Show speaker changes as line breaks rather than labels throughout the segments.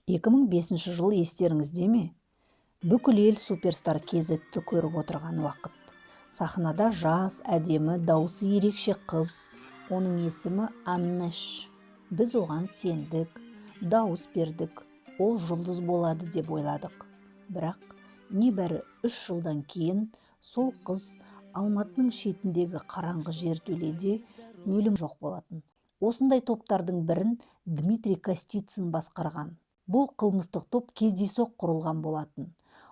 2005 жылы естеріңізде ме? Бүкіл ел Суперстар KZ-ті көріп отырған уақыт. Сахнада жас, әдемі, дауысы ерекше қыз. Оның есімі Аннеш. Біз оған сендік, дауыс бердік. Ол жұлдыз болады деп ойладық. Бірақ небәрі 3 жылдан кейін сол қыз Алматының шетіндегі қараңғы жертөледе өлім жоқ болатын. Осындай топтардың бірін Дмитрий Костицын басқарған. Бұл қылмыстық топ кездейсоқ құрылған болатын.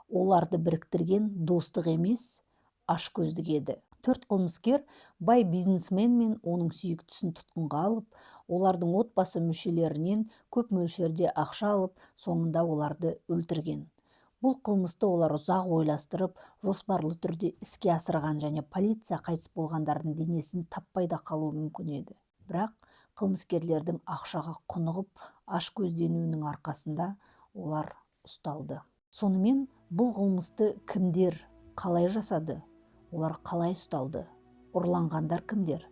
Оларды біріктірген достық емес, ашкөздік еді. 4 қылмыскер бай бизнесмен мен оның сүйіктісін тұтқынға алып, олардың отбасы мүшелерінен көп мөлшерде ақша алып, соңында оларды өлтірген. Бұл қылмысты олар ұзақ ойластырып, жоспарлы түрде іске асырған және полиция қайтыс болғандардың денесін таппай да қалуы мүмкін еді. Бірақ қылмыскерлердің ақшаға құнығып, ашкөзденуінің арқасында олар ұсталды. Сонымен бұл қылмысты кімдер қалай жасады? Олар қалай ұсталды? Ұрланғандар кімдер?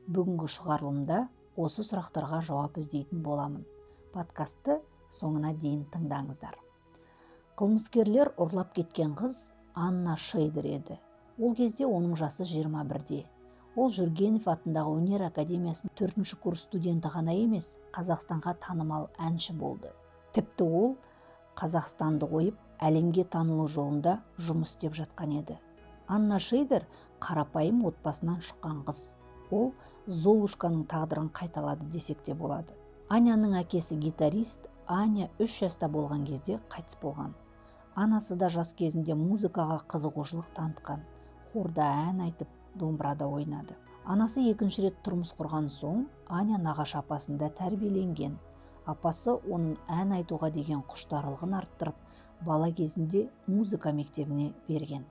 Бүгінгі шығарылымда осы сұрақтарға жауап іздейтін боламын. Подкастты соңына дейін тыңдаңыздар. Қылмыскерлер ұрлап кеткен қыз Анна Шейдер еді. Ол кезде оның жасы 21-де. Ол Жүргенов атындағы өнер академиясының 4-ші курс студенті ғана емес, Қазақстанға танымал әнші болды. Тіпті ол Қазақстанды қойып, әлемге танылу жолында жұмыс істеп жатқан еді. Анна Шейдер қарапайым отбасынан шыққан қыз. Ол Золушканың тағдырын қайталады десек те болады. Аняның әкесі гитарист, Аня 3 жаста болған кезде қайтыс болған. Анасы да жас кезінде музыкаға қызығушылық танытқан. Хорда ән айтып, домбырада ойнады. Анасы 2-ші рет тұрмыс құрған соң, Аня нағашы апасында тәрбиеленген. Апасы оның ән айтуға деген құштарлығын арттырып, бала кезінде музыка мектебіне берген.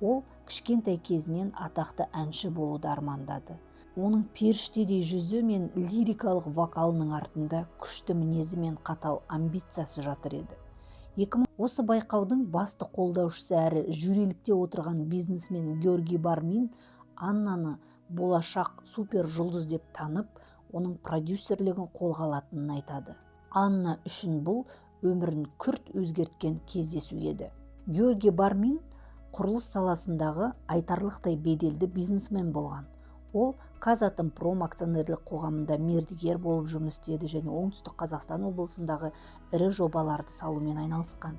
Ол кішкентай кезінен атақты әнші болуды армандады. Оның періштедей жүзі мен лирикалық вокалының артында күшті мінезі мен қатал амбициясы жатыр еді. Осы байқаудың басты қолдаушысы әрі жюрилікте отырған бизнесмен Георгий Бармин Аннаны болашақ супер жұлдыз деп танып, оның продюсерлігін қолға алатынын айтады. Анна үшін бұл өмірін күрт өзгерткен кездесу еді. Георгий Бармин құрылыс саласындағы айтарлықтай беделді бизнесмен болған. Ол Казатомпром акционерлік қоғамында мердігер болып жұмыс істеді және Оңтүстік Қазақстан облысындағы ірі жобаларды салумен айналысқан.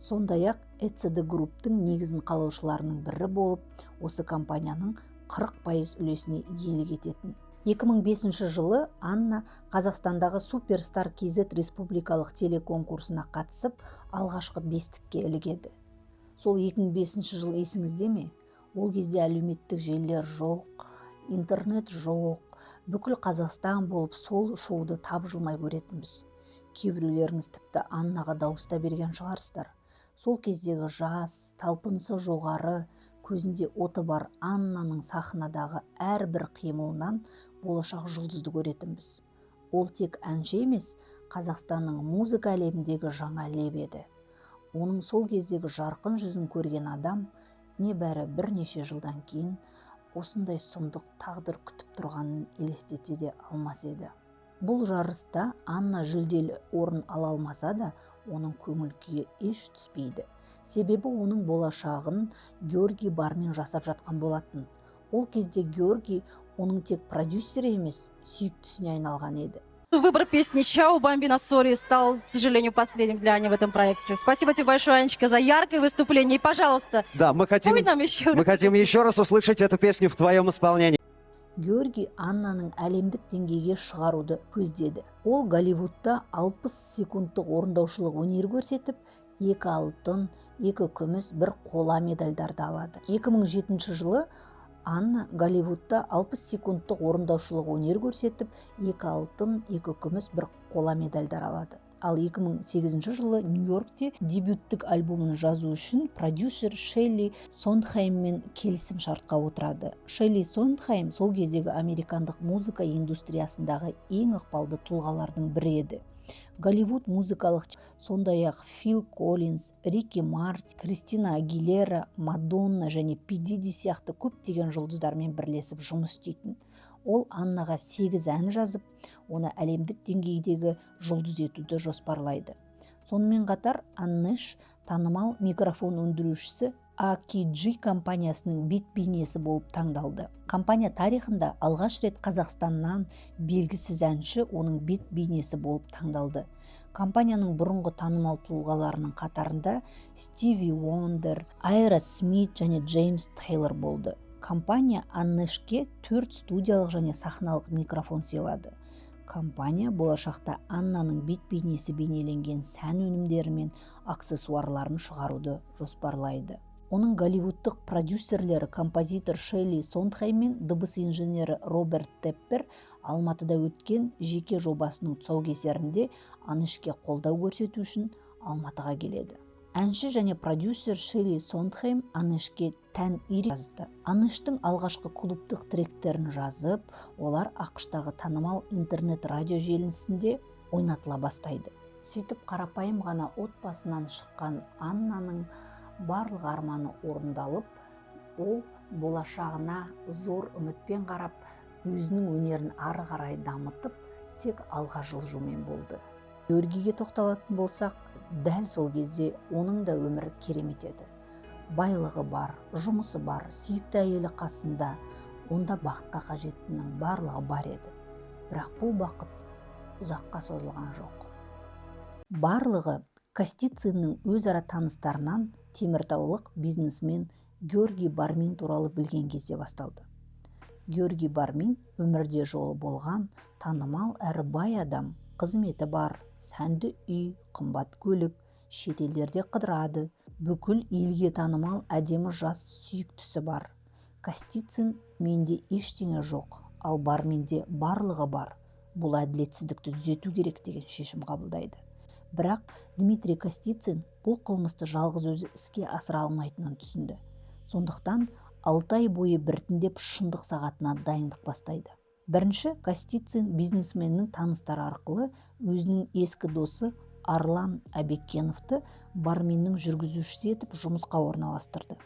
Сондай-ақ ЭЦД Групптың негізін қалаушыларының бірі болып, осы компанияның 40% үлесіне иелік ететін. 2005 жылы Анна Қазақстандағы Суперстар KZ республикалық телеконкурсына қатысып, алғашқы 5-тікке ілігеді. Сол 2005 жыл есіңізде ме? Ол кезде әлеуметтік желілер жоқ, интернет жоқ, бүкіл Қазақстан болып сол шоуды тапжылмай көретінбіз. Кейбіреулеріңіз тіпті Аннаға дауыста берген шығарсыздар. Сол кездегі жас, талпынысы жоғары, көзінде оты бар Аннаның сахнадағы әрбір қимылынан болашақ жұлдызды көретінбіз. Ол тек әнші емес, Қазақстанның музыка әлеміндегі жаңа леп еді. Оның сол кездегі жарқын жүзін көрген адам небәрі бірнеше жылдан кейін осындай сұмдық тағдыр күтіп тұрғанын елестете де алмас еді. Бұл жарыста Анна жүлделі орын ала алмаса да, оның көңіл күйі еш түспейді. Себебі оның болашағын Георгий Бармин жасап жатқан болатын. Ол кезде Георгий оның тек продюсері емес, сүйіктісіне айналған еді.
Выбор песни «Чао» Бамбина Сори стал, к сожалению, последним для Ани в этом проекте. Спасибо тебе большое, Анечка, за яркое выступление. И, пожалуйста,
да, мы хотим еще раз услышать эту песню в твоем исполнении.
Георгий Аннаның әлемдік деңгейге шығаруды көздеді. Ол Голливудта 60 секундтық орындаушылық өнер көрсетіп, 2 алтын, 2 күміс, 1 қола медальдарды алады. 2007 жылы Анна Голливудта 60 секундтық орындаушылық өнер көрсетіп, 2 алтын, 2 күміс, 1 қола медальдар алады. Ал 2008 жылы Нью-Йоркте дебюттік альбомын жазу үшін продюсер Шелли Сондхайммен келісім шартқа отырады. Шелли Сондхайм сол кездегі американдық музыка индустриясындағы ең ықпалды тұлғалардың бірі еді. Голливуд музыкалық, сондай-ақ Фил Коллинз, Рики Мартин, Кристина Агилера, Мадонна және Пи Диди сияқты көптеген жұлдыздармен бірлесіп жұмыс істейтін. Ол Аннаға 8 ән жазып, оны әлемдік деңгейдегі жұлдыз етуді жоспарлайды. Сонымен қатар Аннеш танымал микрофон өндірушісі AKG компаниясының бет-бейнесі болып таңдалды. Компания тарихында алғаш рет Қазақстаннан белгісіз әнші оның бет-бейнесі болып таңдалды. Компанияның бұрынғы танымал тұлғаларының қатарында Стиви Уондер, Айра Смит және Джеймс Тейлор болды. Компания Аннешке 4 студиялық және сахналық микрофон сыйлады. Компания болашақта Аннаның бет-бейнесі бейнеленген сән өнімдері мен аксессуарларын шығаруды жоспарлайды. Оның голливудтық продюсерлері композитор Шелли Сондхейм мен дыбыс инженері Роберт Теппер Алматыда өткен жеке жобасының тұсаукесерінде Аннешке қолдау көрсету үшін Алматыға келеді. Әнші және продюсер Шелли Сондхейм Аннешке тән ирек жазды. Аннештің алғашқы клубтық тректерін жазып, олар ақштағы танымал интернет-радио желісінде ойнатыла бастайды. Сөйтіп қарапайым ғана отбасынан шыққан Аннаның барлық арманы орындалып, ол болашағына зор үмітпен қарап, өзінің өнерін ары қарай дамытып, тек алға жылжумен болды. Георгийге тоқталатын болсақ, дәл сол кезде оның да өмірі керемет еді. Байлығы бар, жұмысы бар, сүйікті әйелі қасында, онда бақытқа қажеттінің барлығы бар еді. Бірақ бұл бақыт ұзаққа созылған жоқ. Барлығы Костициннің өзара таныстарынан теміртаулық бизнесмен Георгий Бармин туралы білген кезде басталды. Георгий Бармин өмірде жолы болған танымал әрі бай адам, қызметі бар, сәнді үй, қымбат көлік, шетелдерде қыдырады, бүкіл елге танымал әдемі жас сүйіктісі бар. Костицин менде ештеңе жоқ, ал Барминде барлығы бар. Бұл әділетсіздікті түзету керек деген шешім қабылдайды. Бірақ Дмитрий Костицин бұл қылмысты жалғыз өзі іске асыра алмайтынын түсінді. Сондықтан 6 ай бойы біртіндеп шындық сағатына дайындық бастайды. Бірінші, Костицин бизнесменнің таныстары арқылы өзінің ескі досы Арлан Әбекеновты Барминнің жүргізушісі етіп жұмысқа орналастырды.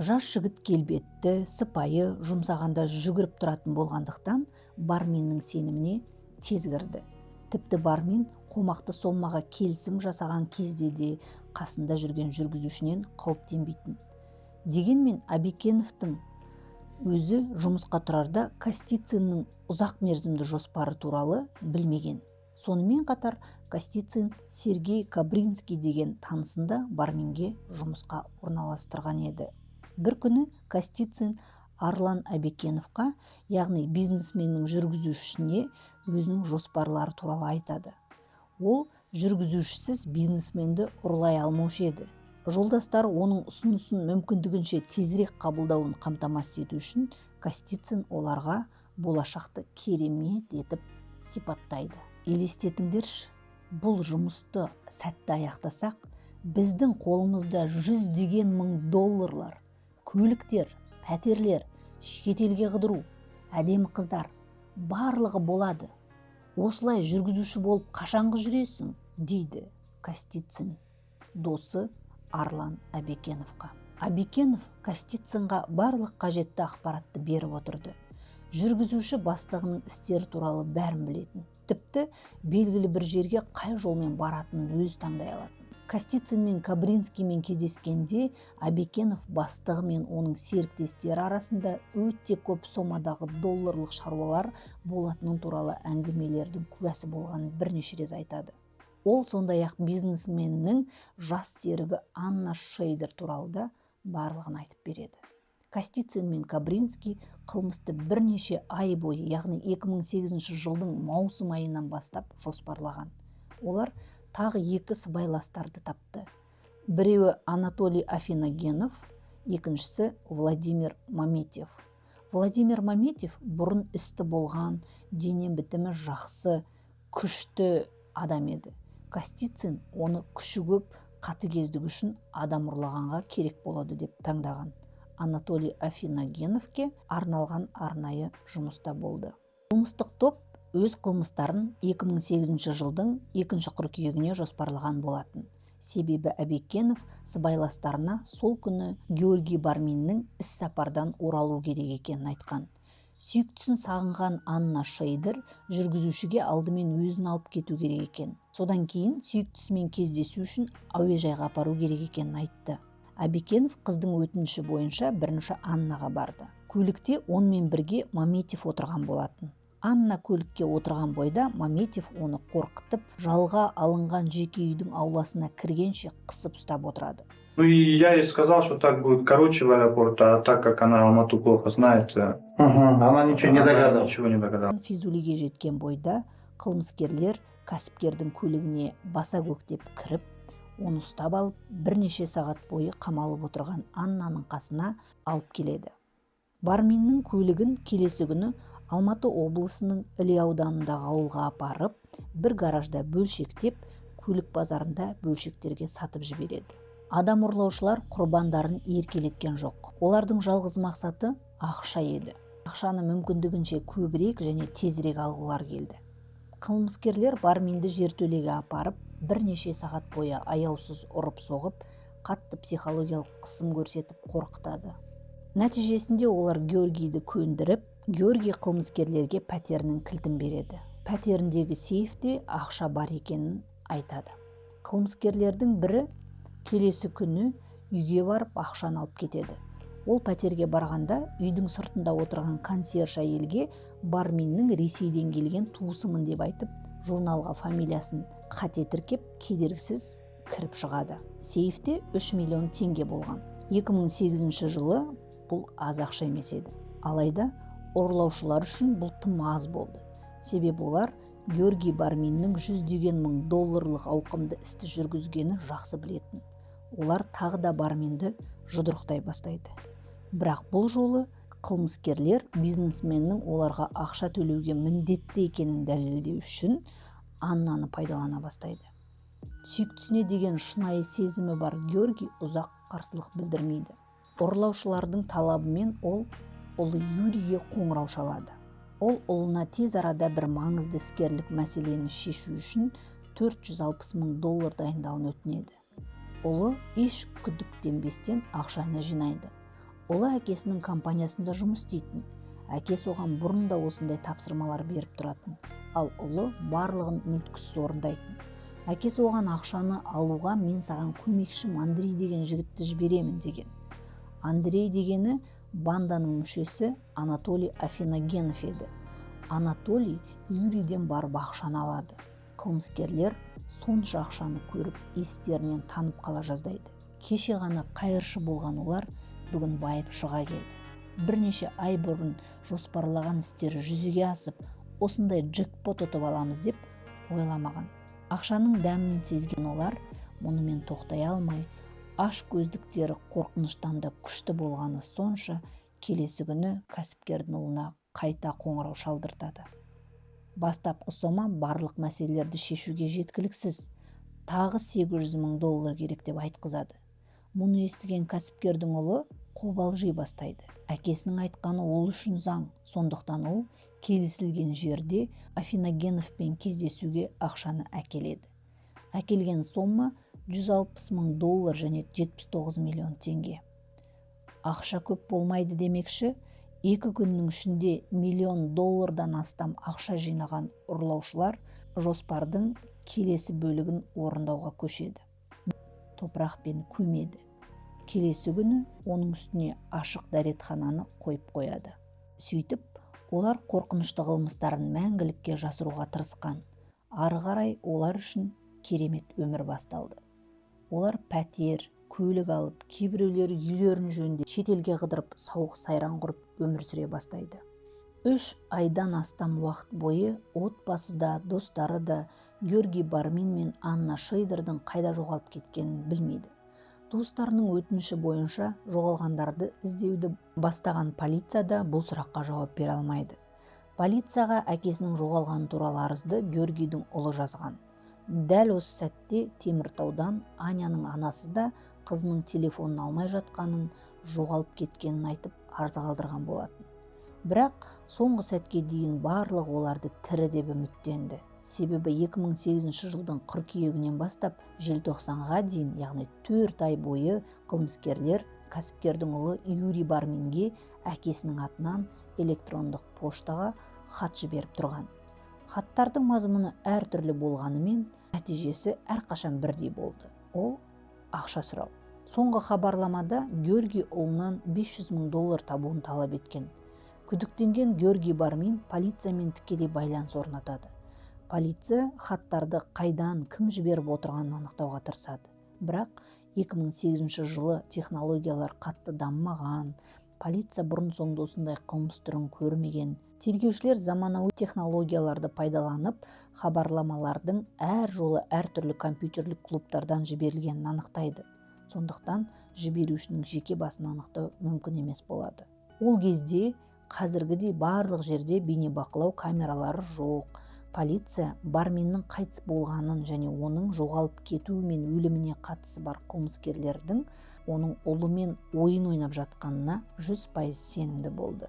Жас жігіт келбетті, сыпайы, жұмсағанда жүгіріп тұратын болғандықтан Барминнің сеніміне тез кірді. Тіпті Бармин қомақты сомаға келісім жасаған кезде де қасында жүрген жүргізушінен қауіптенбейтін. Дегенмен Әбекеновтың өзі жұмысқа тұрарда Костициннің ұзақ мерзімді жоспары туралы білмеген. Сонымен қатар Костицин Сергей Кабринский деген танысында Барминге жұмысқа орналастырған еді. Бір күні Костицин Арлан Әбекеновқа, яғни бизнесменнің жүргізушісіне өзінің жоспарлары туралы айтады. Ол жүргізушісіз бизнесменді ұрлай алмаушы еді. Жолдастары оның ұсынысын мүмкіндігінше тезірек қабылдауын қамтамасыз ету үшін Костицин оларға болашақты керемет етіп сипаттайды. Елестетіңдерші, бұл жұмысты сәтті аяқтасақ, біздің қолымызда $100 000, көліктер, пәтерлер, шетелге қыдыру, әдемі қыздар, барлығы болады. Осылай жүргізуші болып қашанғы жүресің, дейді Костицин досы Арлан Әбекеновқа. Әбекенов Костицинға барлық қажетті ақпаратты беріп отырды. Жүргізуші бастығының істері туралы бәрін білетін. Тіпті белгілі бір жерге қай жолмен баратынын өзі таңдай алатын. Костицин мен Кабринскиймен кездескенде Әбекенов бастығы мен оның серіктестері арасында өте көп сомадағы долларлық шаруалар болатыны туралы әңгімелердің куәсі болғанын бірнеше рет айтады. Ол сондай-ақ бизнесменнің жас серігі Анна Шейдер туралы да барлығын айтып береді. Костицин мен Кабринский қылмысты бірнеше ай бойы, яғни 2008 жылдың маусым айынан бастап жоспарлаған. Олар тағы 2 сыбайластарды тапты. Біреуі Анатолий Афиногенов, екіншісі Владимир Маметьев. Владимир Маметьев бұрын істі болған, дене бітімі жақсы, күшті адам еді. Костицин оны күші көп, қатыгездігі үшін адам ұрлағанға керек болады деп таңдаған. Анатолий Афиногеновке арналған арнайы жұмыста болды. Қылмыстық топ өз қылмыстарын 2008 жылдың 2 қыркүйегіне жоспарлаған болатын. Себебі Әбекенов сыбайластарына сол күні Георгий Барминнің іс-сапардан оралу керек екенін айтқан. Сүйіктісін сағынған Анна Шейдер жүргізушіге алдымен өзін алып кету керек екен. Содан кейін сүйіктісімен кездесу үшін әуежайға апару керек екенін айтты. Абикенов қыздың өтініші бойынша бірінші Аннаға барды. Көлікте онымен бірге Маметьев отырған болатын. Анна көлікке отырған бойда Маметьев оны қорқытып, жалға алынған жеке үйдің ауласына кіргенше қысып ұстап отырады.
Ну и я ей сказал, что так будет короче в аэропорт, а так как она Алмату плохо знает,
Она ничего не
она
догадалась.
ничего не догадалась.
Физулиге жеткен бойда қылмыскерлер кәсіпкердің көлігіне баса көктеп кіріп, оны ұстап алып, бірнеше сағат бойы қамалып отырған Аннаның қасына алып келеді. Барминнің көлігін келесі күні Алматы облысының Іле ауданындағы ауылға апарып, бір гаражда бөлшектеп, көлік базарында бөлшектерге сатып жібереді. Адам ұрлаушылар құрбандарын еркелеткен жоқ. Олардың жалғыз мақсаты ақша еді. Ақшаны мүмкіндігінше көбірек және тезірек алғылар келді. Қылмыскерлер Барминді жертөлеге апарып, бірнеше сағат бойы аяусыз ұрып-соғып, қатты психологиялық қысым көрсетіп қорқытады. Нәтижесінде олар Георгийді көндіріп, Георгий қылмыскерлерге пәтерінің кілтін береді. Пәтеріндегі сейфте ақша бар екенін айтады. Қылмыскерлердің бірі келесі күні үйге барып ақшаны алып кетеді. Ол пәтерге барғанда үйдің сыртында отырған консьерж әйелге Барминнің Ресейден келген туысымын деп айтып, журналға фамилиясын қате тіркеп, кедергісіз кіріп шығады. Сейфте 3 миллион теңге болған. 2008 жылы бұл аз ақша емес еді. Алайда ұрлаушылар үшін бұл тым аз болды. Себебі олар Георгий Барминнің $100 000 ауқымды істі жүргізгені жақсы білетін. Олар тағы да Барминді жұдырықтай бастайды. Бірақ бұл жолы қылмыскерлер бизнесменнің оларға ақша төлеуге міндетті екенін дәлелдеу үшін Аннаны пайдалана бастайды. Сүйіктісіне деген шынайы сезімі бар Георгий ұзақ қарсылық білдірмейді. Ұрлаушылардың талабымен ол ұлы Юрийге қоңырау шалады. Ол ұлына тез арада бір маңызды іскерлік мәселені шешу үшін $460 000 дайындауын өтінеді. Ұлы еш күдіктенбестен ақшаны жинайды. Ұлы әкесінің компаниясында жұмыс істейтін. Әкесі оған бұрын да осындай тапсырмалар беріп тұратын. Ал ұлы барлығын мүлткісіз орындайтын. Әкесі оған ақшаны алуға мен саған көмекшім Андрей деген жігітті жіберемін деген. Андрей дегені банданың мүшесі Анатолий Афиногенов еді. Анатолий Юрийден барып ақшаны алады. Қылмыскерлер сонша ақшаны көріп, естерінен танып қала жаздайды. Кеше ғана қайыршы болған олар бүгін байып шыға келді. Бірнеше ай бұрын жоспарлаған істері жүзеге асып, осындай джекпот ұтып аламыз деп ойламаған. Ақшаның дәмін сезген олар мұнымен тоқтай алмай, аш көздіктері қорқыныштан да күшті болғаны сонша, келесі күні кәсіпкердің ұлына қайта қоңырау шалдыртады. Бастапқы сома барлық мәселелерді шешуге жеткіліксіз, тағы $800 000 керек деп айтқызады. Мұны естіген кәсіпкердің ұлы қобалжи бастайды. Әкесінің айтқаны ол үшін заң, сондықтан ол келісілген жерде Афиногеновпен кездесуге ақшаны әкеледі. Әкелген сома $160 000 және 79 миллион теңге. Ақша көп болмайды демекші, 2 күннің ішінде $1 миллион астам ақша жинаған ұрлаушылар жоспардың келесі бөлігін орындауға көшеді. Топырақпен көмеді. Келесі күні оның үстіне ашық дәретхананы қойып қояды. Сөйтіп, олар қорқынышты қылмыстарын мәңгілікке жасыруға тырысқан. Ары қарай олар үшін керемет өмір басталды. Олар пәтер, көлік алып, кейбіреулері үйлерін жөнде шетелге қыдырып, сауық сайран құрып өмір сүре бастайды. 3 айдан астам уақыт бойы отбасы да, достары да Георгий Бармин мен Анна Шейдердің қайда жоғалып кеткенін білмейді. Туыстарының өтініші бойынша жоғалғандарды іздеуді бастаған полиция да бұл сұраққа жауап бере алмайды. Полицияға әкесінің жоғалғаны туралы арызды Георгийдің ұлы жазған. Дәл осы сәтте Теміртаудан Аняның анасы да қызының телефонын алмай жатқанын, жоғалып кеткенін айтып арыз қалдырған болатын. Бірақ соңғы сәтке дейін барлық оларды тірі деп үміттенді. Себебі 2008 жылдың қыркүйегінен бастап желтоқсанға дейін, яғни 4 ай бойы қылмыскерлер кәсіпкердің ұлы Юрий Барминге әкесінің атынан электрондық поштаға хат жіберіп тұрған. Хаттардың мазмұны әртүрлі болғанымен, нәтижесі әрқашан бірдей болды. Ол ақша сұрау. Соңғы хабарламада Георгий ұлынан $500,000 табуын талап еткен. Күдіктенген Георгий Бармин полициямен тікелей байланыс орнатады. Полиция хаттарды қайдан, кім жіберіп отырғанын анықтауға тырысады. Бірақ 2008 жылы технологиялар қатты дамымаған, полиция бұрын соңды осындай қылмыс түрін көрмеген. Тергеушілер заманауи технологияларды пайдаланып, хабарламалардың әр жолы әртүрлі компьютерлік клубтардан жіберілгенін анықтайды. Сондықтан жіберушінің жеке басын анықтау мүмкін емес болады. Ол кезде қазіргідей барлық жерде бейнебақылау камералары жоқ. Полиция Барминнің қайтыс болғанын және оның жоғалып кетуі мен өліміне қатысы бар қылмыскерлердің оның ұлымен ойын ойнап жатқанына 100% сенімді болды.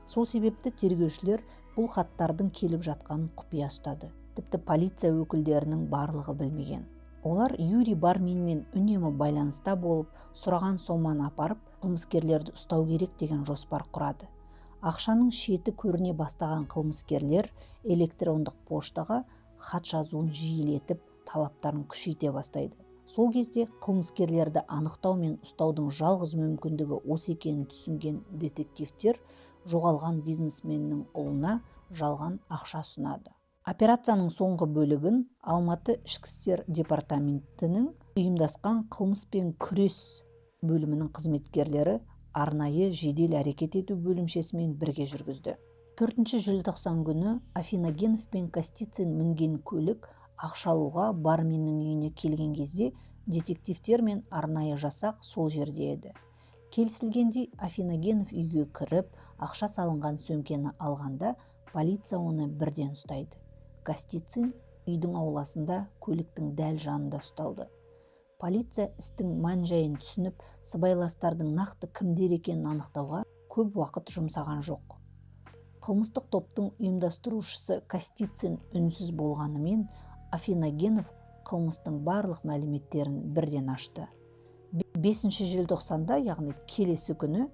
Сол себепті тергеушілер бұл хаттардың келіп жатқанын құпия ұстады. Тіпті полиция өкілдерінің барлығы білмеген. Олар Юрий Барминмен үнемі байланыста болып, сұраған соманы апарып, қылмыскерлерді ұстау керек деген жоспар құрады. Ақшаның шеті көріне бастаған қылмыскерлер электрондық поштаға хат жазуын жиілетіп, талаптарын күшейте бастайды. Сол кезде қылмыскерлерді анықтау мен ұстаудың жалғыз мүмкіндігі осы екенін түсінген детективтер жоғалған бизнесменнің ұлына жалған ақша ұсынады. Операцияның соңғы бөлігін Алматы ішкі істер департаментінің ұйымдасқан қылмыспен күрес бөлімінің қызметкерлері арнайы жедел әрекет ету бөлімшесімен бірге жүргізді. 4 желтоқсан күні Афиногенов пен Костицин мінген көлік ақша алуға Барминнің үйіне келген кезде детективтер мен арнайы жасақ сол жерде еді. Келісілгендей Афиногенов үйге кіріп, ақша салынған сөмкені алғанда, полиция оны бірден ұстайды. Костицин үйдің ауласында көліктің дәл жанында ұсталды. Полиция істің мән-жайын түсініп, сыбайластардың нақты кімдер екенін анықтауға көп уақыт жұмсаған жоқ. Қылмыстық топтың ұйымдастырушысы Костицин үнсіз болғанымен, Афиногенов қылмыстың барлық мәліметтерін бірден ашты. 5 желтоқсанда, яғни келесі күні,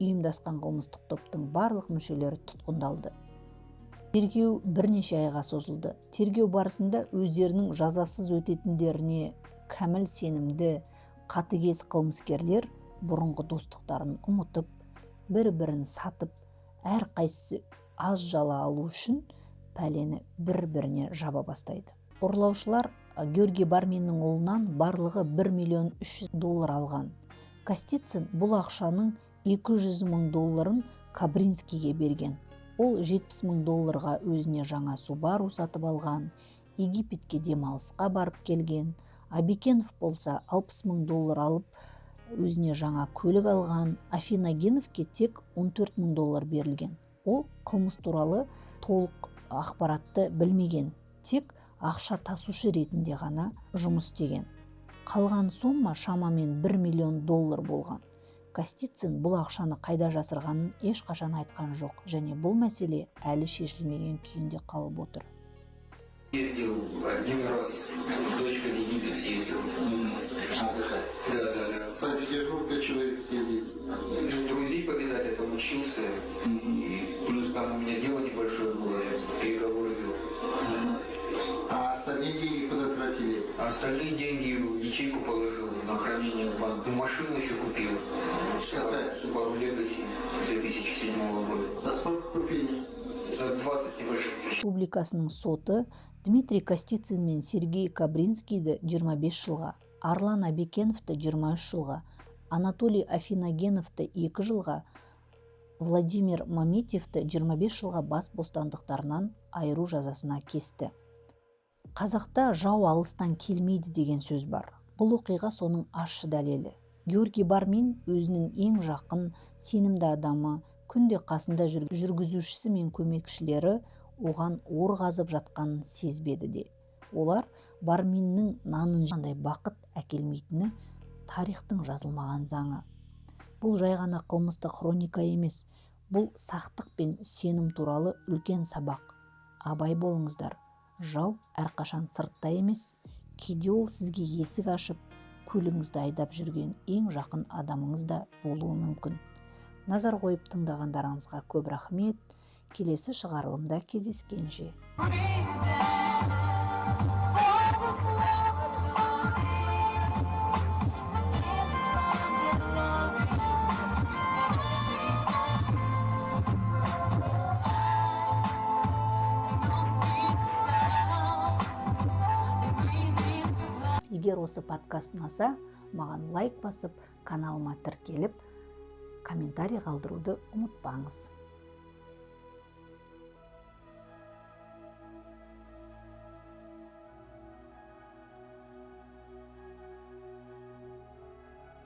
ұйымдасқан қылмыстық топтың барлық мүшелері тұтқындалды. Тергеу бірнеше айға созылды. Тергеу барысында өздерінің жазасыз өтетіндеріне кәміл сенімді, қатыгез қылмыскерлер бұрынғы достықтарын ұмытып, бір-бірін сатып, әр қайсысы аз жала алу үшін пәлені бір-біріне жаба бастайды. Ұрлаушылар Георгий Барминнің ұлынан барлығы $1,300,000 алған. Костицин бұл ақшаның $200,000 Кабринскийге берген. Ол $70,000 өзіне жаңа Subaru сатып алған, Египетке демалысқа барып келген. Абикенов болса $60,000 алып, өзіне жаңа көлік алған. Афиногеновке тек $14,000 берілген. Ол қылмыс туралы толық ақпаратты білмеген, тек ақша тасушы ретінде ғана жұмыс істеген. Қалған сумма шамамен $1,000,000 болған. Костицин бұл ақшаны қайда жасырғанын ешқашан айтқан жоқ, және бұл мәселе әлі шешілмеген күйінде қалып отыр.
Ездил один раз, с дочкой в Египет съездил. Отдыхать. Да.
Сам Петербург для чего съездил?
Друзей повидать, я там учился. И плюс там у меня дело небольшое было, я переговоры вел.
А остальные деньги куда тратили?
А остальные деньги в ячейку положил на хранение в банк. Ну, машину еще купил. Subaru Legacy 2007 года.
За сколько купили?
За 20 с небольшим тысяч.
Республикасының соты Дмитрий Костицин мен Сергей Кабринскийді 25 жылға, Арлан Абикеновті 23 жылға, Анатолий Афиногеновті 2 жылға, Владимир Маметьевті 25 жылға бас бостандықтарынан айыру жазасына кесті. Қазақта жау алыстан келмейді деген сөз бар. Бұл оқиға соның ащы дәлелі. Георгий Бармин өзінің ең жақын, сенімді адамы, күнде қасында жүргізушісі мен көмекшілері оған ор қазып жатқанын сезбеді де. Олар Барминнің нанын қандай бақыт әкелмейтіні тарихтың жазылмаған заңы. Бұл жай ғана қылмыстық хроника емес, бұл сақтық пен сенім туралы үлкен сабақ. Абай болыңыздар. Жау әрқашан сыртта емес, кейде ол сізге есік ашып, көлігіңізді айдап жүрген ең жақын адамыңыз да болуы мүмкін. Назар қойып тыңдағандарыңызға көп рахмет. Келесі шығарылымда кездескенше. Егер осы подкаст ұнаса, маған лайк басып, каналыма тіркеліп, комментарий қалдыруды ұмытпаңыз.